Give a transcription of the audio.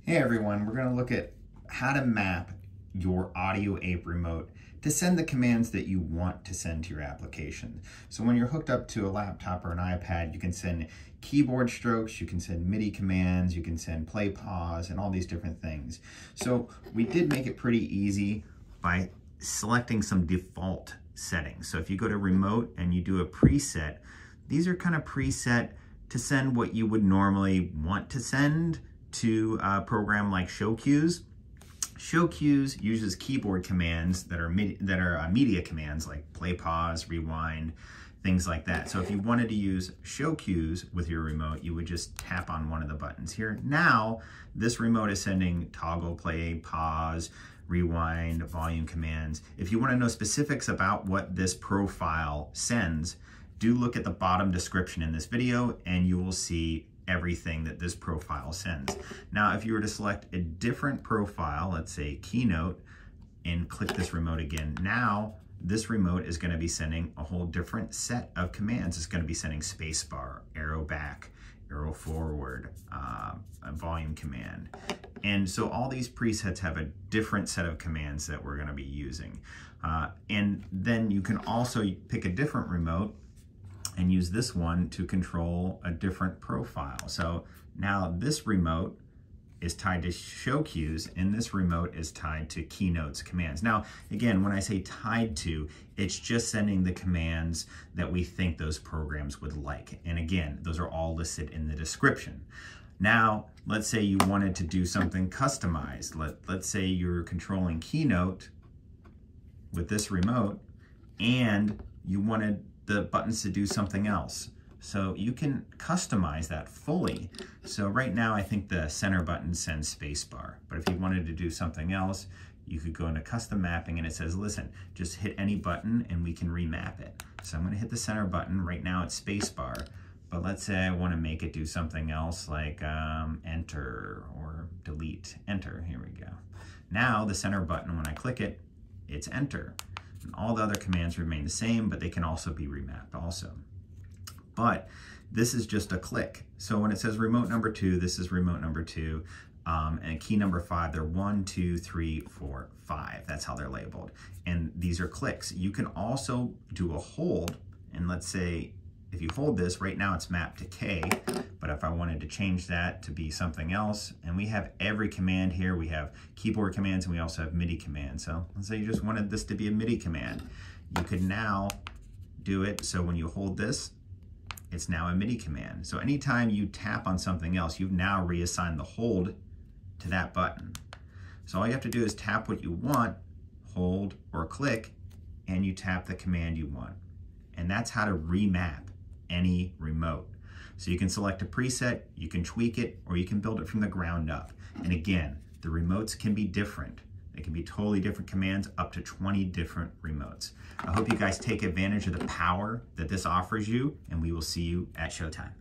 Hey everyone, we're going to look at how to map your Audio Ape remote to send the commands that you want to send to your application. So when you're hooked up to a laptop or an iPad, you can send keyboard strokes, you can send MIDI commands, you can send play, pause, and all these different things. So we did make it pretty easy by selecting some default settings. So if you go to remote and you do a preset, these are kind of preset to send what you would normally want to send to a program like ShowCues. ShowCues uses keyboard commands that are media commands like play, pause, rewind, things like that. So if you wanted to use ShowCues with your remote, you would just tap on one of the buttons here. Now, this remote is sending toggle, play, pause, rewind, volume commands. If you want to know specifics about what this profile sends, do look at the bottom description in this video and you will see everything that this profile sends. Now, if you were to select a different profile, let's say Keynote, and click this remote again, now this remote is going to be sending a whole different set of commands. It's going to be sending spacebar, arrow back, arrow forward, a volume command. And so all these presets have a different set of commands that we're going to be using. And then you can also pick a different remote and use this one to control a different profile. So now this remote is tied to ShowCues and this remote is tied to Keynote's commands. Now, again, when I say tied to, it's just sending the commands that we think those programs would like. And again, those are all listed in the description. Now, let's say you wanted to do something customized. Let's say you're controlling Keynote with this remote and you wanted the buttons to do something else. So you can customize that fully. So right now I think the center button sends spacebar, but if you wanted to do something else, you could go into custom mapping and it says, listen, just hit any button and we can remap it. So I'm gonna hit the center button. Right now it's spacebar, but let's say I wanna make it do something else like enter or delete, enter, here we go. Now the center button, when I click it, it's enter. And all the other commands remain the same, but they can also be remapped also. But this is just a click. So when it says remote number 2, this is remote number 2, and key number 5, they're 1, 2, 3, 4, 5. That's how they're labeled. And these are clicks. You can also do a hold, and let's say if you hold this, right now it's mapped to K, but if I wanted to change that to be something else, and we have every command here, we have keyboard commands and we also have MIDI commands. So let's say you just wanted this to be a MIDI command. You could now do it so when you hold this, it's now a MIDI command. So anytime you tap on something else, you've now reassigned the hold to that button. So all you have to do is tap what you want, hold or click, and you tap the command you want. And that's how to remap any remote. So you can select a preset, you can tweak it, or you can build it from the ground up. And again, the remotes can be different. They can be totally different commands, up to 20 different remotes. I hope you guys take advantage of the power that this offers you, and we will see you at showtime.